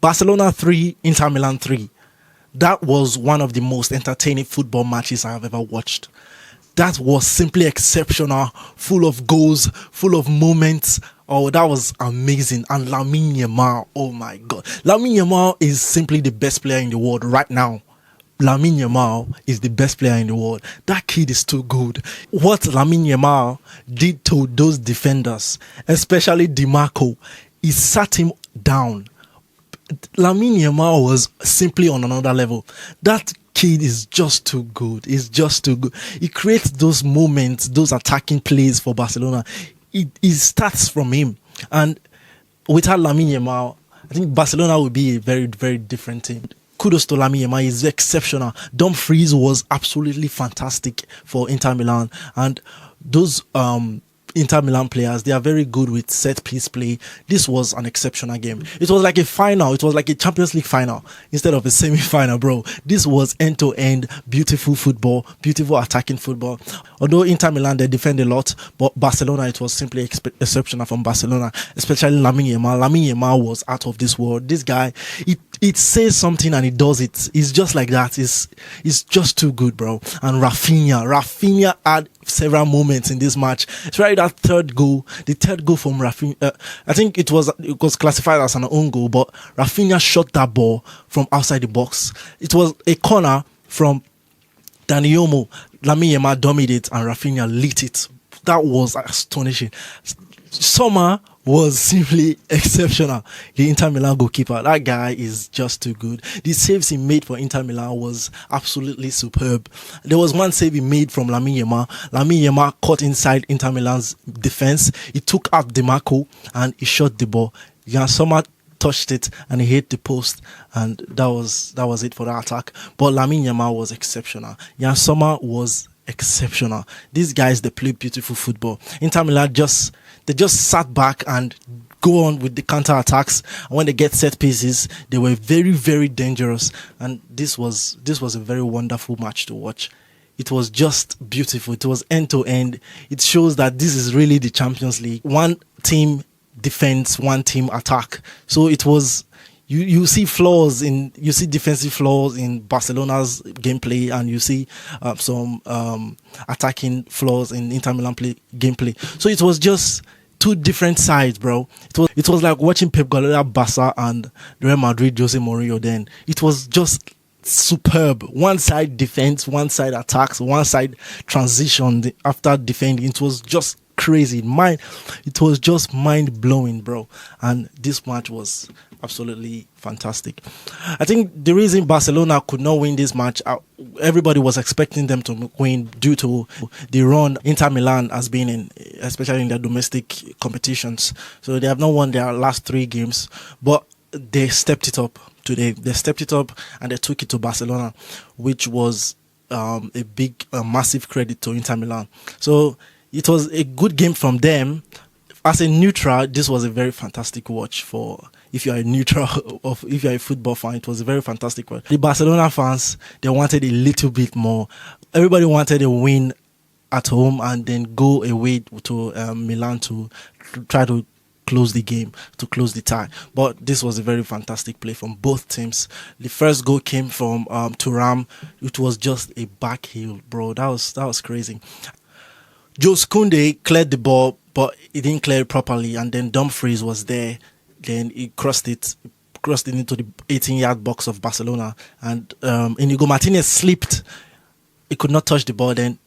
Barcelona 3, Inter Milan 3. That was one of the most entertaining football matches I have ever watched. That was simply exceptional, full of goals, full of moments. Oh, that was amazing. And Lamine Yamal, oh my God. Lamine Yamal is simply the best player in the world right now. Lamine Yamal is the best player in the world. That kid is too good. What Lamine Yamal did to those defenders, especially DiMarco, he sat him down. Lamine Yamal was simply on another level. That kid is just too good. He's just too good. He creates those moments, those attacking plays for Barcelona. It starts from him. And without Lamine Yamal, I think Barcelona would be a very, very different team. Kudos to Lamine Yamal. He's exceptional. Dumfries was absolutely fantastic for Inter Milan. And those Inter Milan players, they are very good with set piece play. This was an exceptional game. It was like a final. It was like a Champions League final instead of a semi-final, bro. This was end-to-end beautiful football, beautiful attacking football. Although Inter Milan, they defend a lot, but Barcelona, it was simply exceptional from Barcelona, especially Lamine Yamal. Lamine Yamal was out of this world. This guy, it says something and it does it. It's just like that. It's just too good, bro. And Rafinha had several moments in this match. It's right, that third goal, the third goal from Rafinha. I think it was classified as an own goal, but Rafinha shot that ball from outside the box. It was a corner from Dani Olmo. Lamine Yamal dominated and Rafinha lit it. That was astonishing. Sommer was simply exceptional. The Inter Milan goalkeeper, that guy is just too good. The saves he made for Inter Milan was absolutely superb. There was one save he made from Lamine Yamal. Lamine Yamal caught inside Inter Milan's defense. He took out DiMarco and he shot the ball. Jan Sommer touched it and he hit the post, and that was it for the attack. But Lamine Yamal was exceptional. Jan Sommer was exceptional. These guys, they play beautiful football. Inter Milan just sat back and go on with the counter attacks. And when they get set pieces, they were very, very dangerous. And this was a very wonderful match to watch. It was just beautiful. It was end to end. It shows that this is really the Champions League. One team defense, one team attack. So it was. You see defensive flaws in Barcelona's gameplay, and you see some attacking flaws in Inter Milan gameplay. So it was just two different sides, bro. It was like watching Pep Guardiola Barca and Real Madrid Jose Mourinho. Then it was just superb. One side defense, one side attacks, one side transition after defending. It was just crazy. It was just mind blowing, bro. And this match was absolutely fantastic. I think the reason Barcelona could not win this match, everybody was expecting them to win due to the run Inter Milan has been in, especially in their domestic competitions. So they have not won their last 3 games, but they stepped it up today. They stepped it up and they took it to Barcelona, which was a massive credit to Inter Milan. So it was a good game from them. As a neutral, this was a very fantastic watch for, if you are a neutral or if you are a football fan, it was a very fantastic watch. The Barcelona fans, they wanted a little bit more. Everybody wanted a win at home and then go away to Milan to try to close the game, to close the tie. But this was a very fantastic play from both teams. The first goal came from Thuram. It was just a back heel, bro. That was crazy. Jules Koundé cleared the ball, but he didn't clear it properly, and then Dumfries was there. Then he crossed it into the 18-yard box of Barcelona, and Inigo Martinez slipped. He could not touch the ball. Then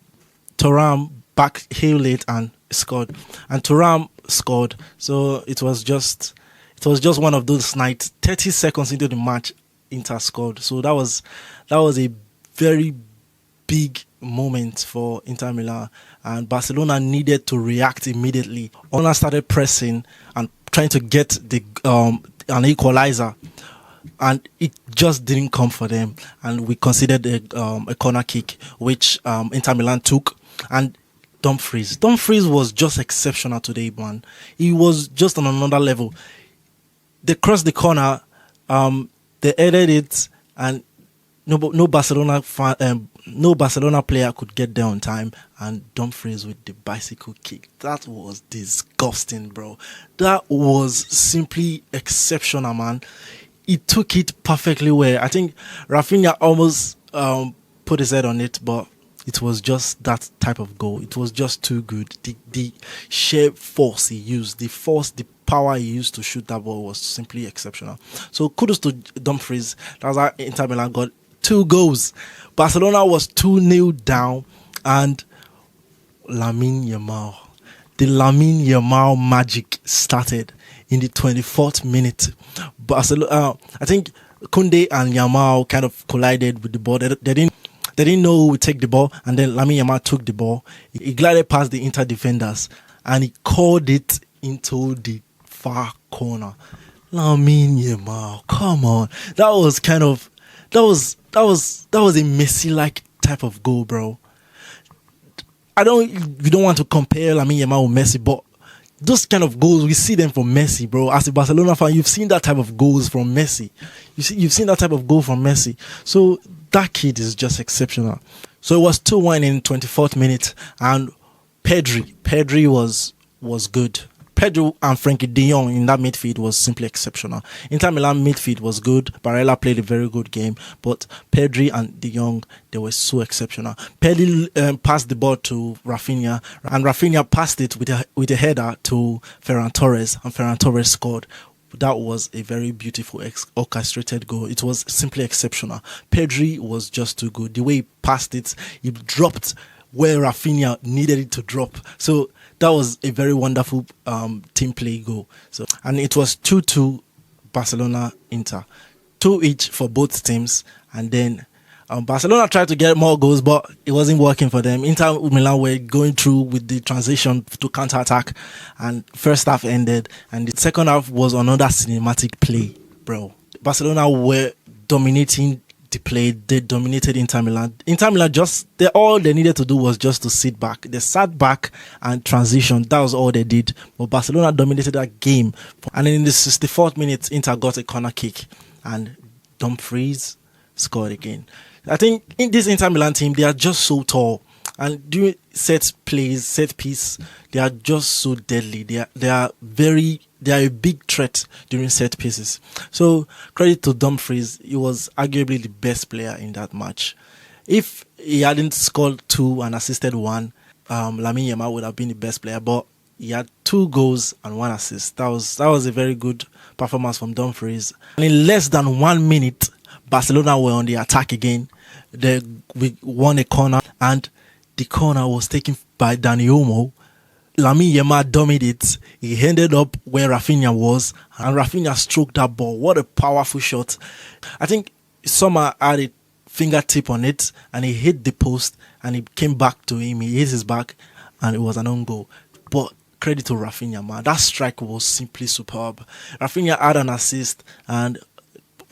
Thuram back heel it and scored, and Thuram scored. So it was just one of those nights. 30 seconds into the match, Inter scored. So that was a very big moment for Inter Milan, and Barcelona needed to react immediately. Barcelona started pressing and trying to get an equalizer, and it just didn't come for them, and we considered a corner kick, which Inter Milan took. And Dumfries was just exceptional today, man. He was just on another level. They crossed the corner, they headed it, and no Barcelona player could get there on time, and Dumfries with the bicycle kick. That was disgusting, bro. That was simply exceptional, man. he took it perfectly well. I think Rafinha almost put his head on it, but it was just that type of goal. It was just too good. The sheer force he used, the power he used to shoot that ball was simply exceptional. So kudos to Dumfries. That's how Inter Milan got 2 goals. Barcelona was 2-0 down, and Lamine Yamal. The Lamine Yamal magic started in the 24th minute. Barcelona, I think Koundé and Yamal kind of collided with the ball. They didn't know who would take the ball, and then Lamine Yamal took the ball. He glided past the Inter defenders, and he called it into the far corner. Lamine Yamal, come on! That was a Messi-like type of goal, bro. You don't want to compare Lamine Yamal with Messi, but those kind of goals, we see them from Messi, bro. As a Barcelona fan, you've seen that type of goals from Messi. You've seen that type of goal from Messi. So that kid is just exceptional. So it was 2-1 in 24th minute, and Pedri was good. Pedro and Frankie de Jong in that midfield was simply exceptional. Inter Milan midfield was good. Barella played a very good game, but Pedri and de Jong, they were so exceptional. Pedri passed the ball to Rafinha, and Rafinha passed it with a header to Ferran Torres, and Ferran Torres scored. That was a very beautiful orchestrated goal. It was simply exceptional. Pedri was just too good. The way he passed it, he dropped where Rafinha needed it to drop. So that was a very wonderful team play goal. So, and it was 2-2 Barcelona Inter, 2 each for both teams. And then Barcelona tried to get more goals, but it wasn't working for them. Inter Milan were going through with the transition to counter-attack, and first half ended, and the second half was another cinematic play, bro. Barcelona were dominating the play. They dominated Inter Milan. Inter Milan all they needed to do was just to sit back. They sat back and transitioned. That was all they did. But Barcelona dominated that game. And then in the 64th minute, Inter got a corner kick, and Dumfries scored again. I think in this Inter Milan team, they are just so tall, and doing set piece, they are just so deadly. They are a big threat during set pieces. So credit to Dumfries. He was arguably the best player in that match. If he hadn't scored 2 and assisted 1, Lamine Yamal would have been the best player. But he had 2 goals and 1 assist. That was a very good performance from Dumfries. And in less than 1 minute, Barcelona were on the attack again. We won a corner, and the corner was taken by Dani Olmo. Lamine Yamal dominated it. He ended up where Rafinha was, and Rafinha stroked that ball. What a powerful shot. I think Sommer had a fingertip on it, and he hit the post, and it came back to him. He hit his back, and it was an own goal. But credit to Rafinha, man. That strike was simply superb. Rafinha had an assist, and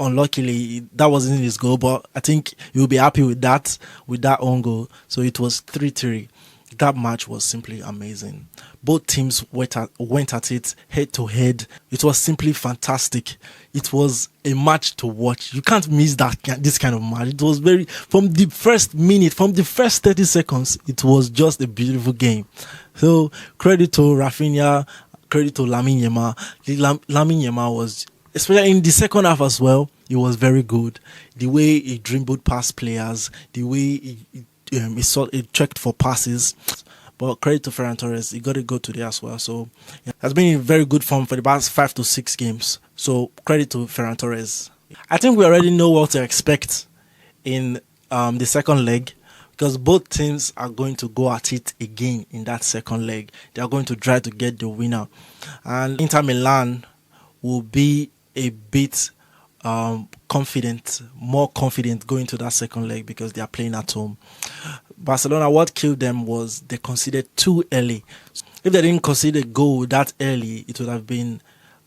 unluckily that wasn't his goal, but I think you'll be happy with that own goal. So it was 3-3. That match was simply amazing. Both teams went at it head to head. It was simply fantastic. It was a match to watch. You can't miss this kind of match. It was from the first minute, from the first 30 seconds, it was just a beautiful game. So credit to Rafinha, credit to Lamine Yamal. Lamine Yamal was, especially in the second half as well, he was very good. The way he dribbled past players, the way he checked for passes. But credit to Ferran Torres, he got a goal today as well. So it has been in very good form for the past 5 to 6 games. So credit to Ferran Torres. I think we already know what to expect in the second leg, because both teams are going to go at it again in that second leg. They are going to try to get the winner. And Inter Milan will be a bit more confident going to that second leg because they are playing at home. Barcelona, what killed them was they conceded too early. If they didn't concede a goal that early, it would have been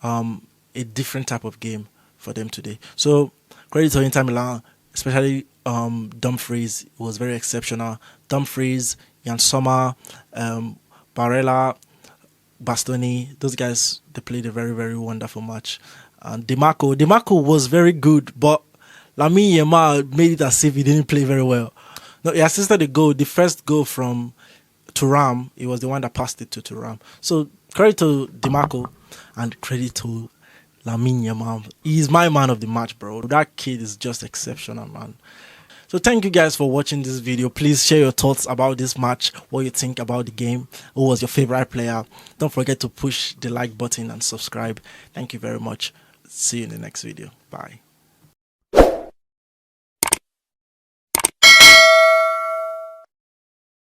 a different type of game for them today. So credit to Inter Milan, especially Dumfries was very exceptional. Dumfries, Jan Sommer, Barella, Bastoni, those guys, they played a very, very wonderful match. And DeMarco was very good, but Lamine Yamal made it as if he didn't play very well. No, he assisted the goal. The first goal from Thuram, he was the one that passed it to Thuram. So credit to DeMarco and credit to Lamine Yamal. He's my man of the match, bro. That kid is just exceptional, man. So thank you guys for watching this video. Please share your thoughts about this match, what you think about the game, who was your favorite player. Don't forget to push the like button and subscribe. Thank you very much. See you in the next video. Bye.